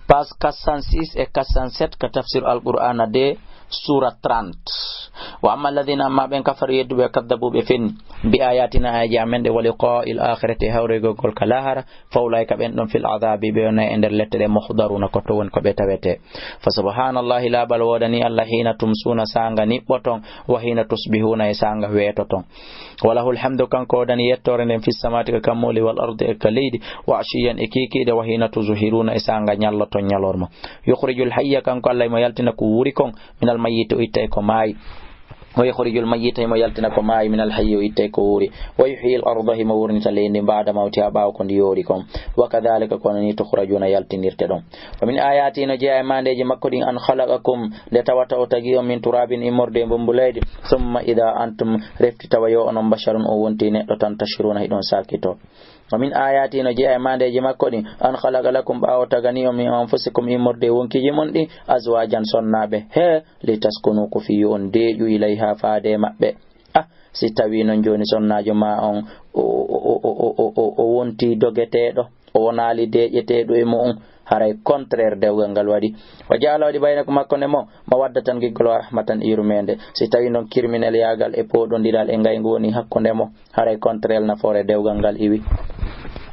page 406 et 407 ka tafsir al-Qur'an de surat 30. Wa amma alladhina ma ben kafaru yeddu be kaddabu be fen bi ayatina ayaji amende wa liqa'il akhirati hawrego gol kalahara fa ulaika ben don fil adabi be on ender lettere muhdaruna ko to won ko be tawete. Fa subhanallahi la bal wadani allah hina tumsuna sanga ni boton wa hina tusbihuna e sanga wetoton. Walahul hamdu kanko dani yettore den fis samati ka kamoli wal ardi kalidi wa ashiyan ikiki de wa hina tuzhiruna e sanga nyalloto nyalorma. Yukhrijul hayya kanko allah mo yaltina ko wuri kon minal mayyit itte ko mai ويخرج الميت ما يلتنا كماي من الحي ويتكوري ويحيي الأرض ما ورني تلين بعد موتها باوكن ديوريكم وكذلك كونني تخرجون يلتنيرتدون ومن آياتنا جاء ما نجي مكودين أن خلقكم لتواتوا تجيو من تراب إمرد بمبلاد ثم إذا أنتم رفت تويو أنم بشر أو ونتين تنتشرون هيدون ساكتو ومن آياتنا جاء ما نجي مكودين أن خلق لكم باو تغنيو من أنفسكم إمرد ونكي جموندي أزواجا صنابه لتسكنوا كفيون ديجو إليها faade mabbe si tawi non joni sonnajo ma on o wonti dogetedo o wonali dejetedo e mo on haray contraire dewgal ngal wadi o jaala wadi bayna ko makko ne mo ma wadda tan giggol rahmatan irumende si tawi non criminel yagal e podondiral e ngay ngoni hakkunde mo haray contraire na fore dewgal ngal iwi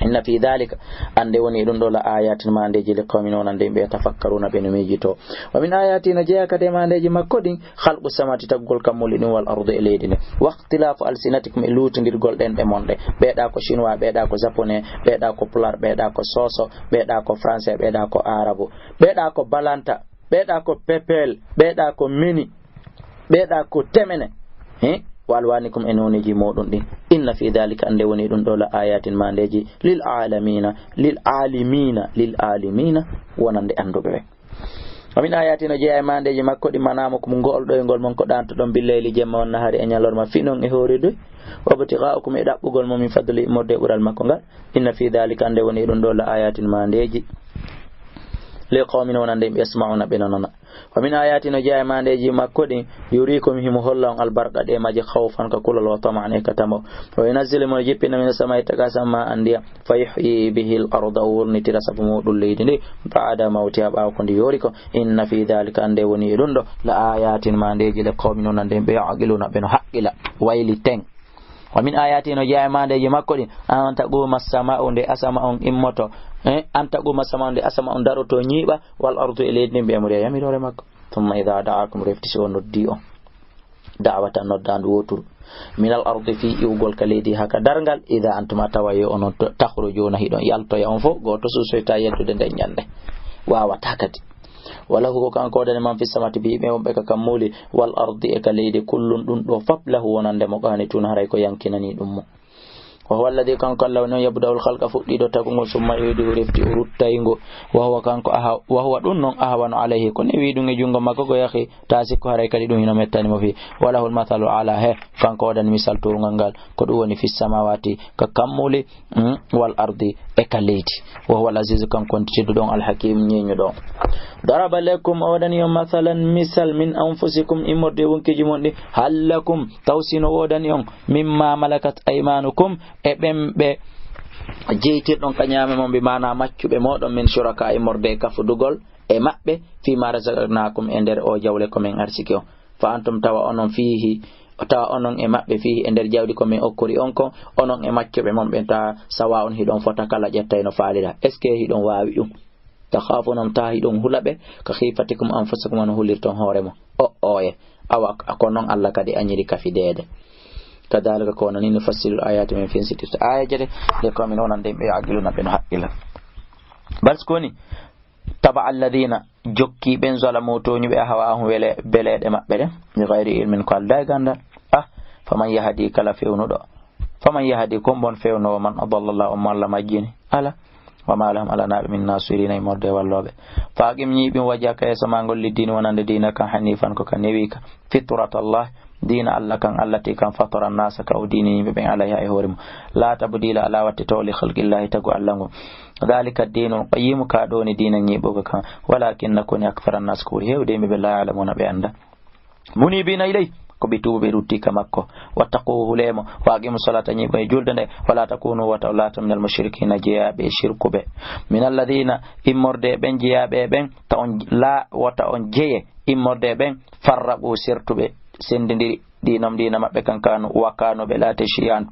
inna fi dhalika ande woni dum do la ayatin mandeji le qawmin onande be tafakkaruna be no mejito wa min ayatina jayaka de mandeji makkodin khalqu samati taggol kamuli ni wal ardi eledine waqtilafu alsinatikum elutindir golden de monde beeda ko chinois beeda ko japonais beeda ko pular beeda ko soso beeda ko français beeda ko arabu beeda ko balanta beeda ko pepel beeda ko mini beeda ko temene walwanikum enoniji modon din inna fi dhalika ande woni dum do la ayatin mandeji lil alimina wonande andube amin ayatina je mandeji makko di manamo ko ngoldo e ngol mon ko danto don billeli jemma on nahari e nyalorma finon e horido wabtigha'ukum e dabbugol mo min fadli modde bural makko ngal inna fi dhalika ande woni dum do la ayatin mandeji li qawmin wonande yasma'una binana wa min ayatina jaa mandeji makkodin yurikum himu hollon albarqa de maji khawfan ka kulal wa tama'an e katamo wa yunazzilu min jippina min samai takasama andiya fayuhyi bihi al-ardha wurni tirasabu modul leydi ndi ba'da mawtiha ba ko ndi yoriko inna fi dhalika ande woni dundo la ayatin mandeji li qawmin wonande be yaqiluna beno haqqila wayli ten wa min ayatina jaa mandeji makkodin an taquma as-sama'u de asama on immoto anta goma samande asama on daroto nyiba wal ardu ilayni be amri yamirore makko thumma idha da'akum reftisi on noddi on da'watan noddandu wotur min al ardi fi iwgol kaledi haka dargal idha antuma tawayo on takhrujuna hidon yalto ya on fo goto susoyta yeddude den nyande wawa takati wala huwa kan ko dane man fi samati bi be on be ka kamuli wal ardi e kaledi kullun dun do fablahu wonande mo gani tun haray ko yankinani dum mo وهو الذي كان قال لو يبدأ الخلق فقديدو تكون ثم يعيده رفتي رتاينغو وهو كان وهو دون أهون عليه كن ويدو نجونغ ماكو يا أخي تاسيكو هراي كديدو هنا متاني مفي وله المثل على هي كان قودن مثال تورغانغال كدووني في السماوات ككمولي والأرض إكاليتي وهو العزيز كان كنتي دون الحكيم نينيو دون ضرب لكم أودني مثلا مثال من أنفسكم إمردي ونكجموندي هل لكم توسين أودني مما ملكت أيمانكم ebembe jeytirɗon kanyame mon bi mana maccube modon min shuraka e morde kafudugol e mabbe fi marazaqnakum e der o jawle ko men arsiki o fa antum tawa onon fihi tawa onon e mabbe fihi e der jawdi ko men okkori on ko onon e maccube mon be ta sawa on hidon fota kala jettay no faalira est ce que hidon waawi dum takhafunum ta hidon hulabe ka khifatikum anfusakum an hulirton horemo oye awa akonon alla kadi anyiri kafidede كذلك كونني نفسر الآيات من فين ستة آية جري لقوم نون دين يعقلون بين حقلا بس كوني تبع الذين جوكي بين ظلموا توني بأهواهم ولا بلاد ما بله بغير علم قال لا غندا فمن يهدي كلا فيونو فمن يهديكم بون فيونو من أضل الله وما لم يجيني ألا وما لهم على نار من ناصرين يمرد والله فاقم نيبين وجهك يا سمانغول للدين ونند دينك حنيفا كنبيك فطرة الله دين الله كان التي كان فطر الناس كوديني بين عليها يهورم لا تبديل على وتتولي خلق الله تقو الله ذلك الدين القيم كادون دين نيبوك ولكن نكون أكثر الناس كوريه ودين بالله يعلمون بأنه منيبين إليه ko ɓe tuuba ɓe ruttika makko wattaquhu lemo wa aqimu salata ñiɓo e julde nde wala takunu wata lata min almushrikina jeeyaɓe e shirkuɓe min alladina immorde ɓen jeeyaɓe ɓen ta on la wata on jeeye immorde ɓen farraqu sirtuɓe sendidiri dinam dina maɓɓe kankanu wakanoɓe laate shiyan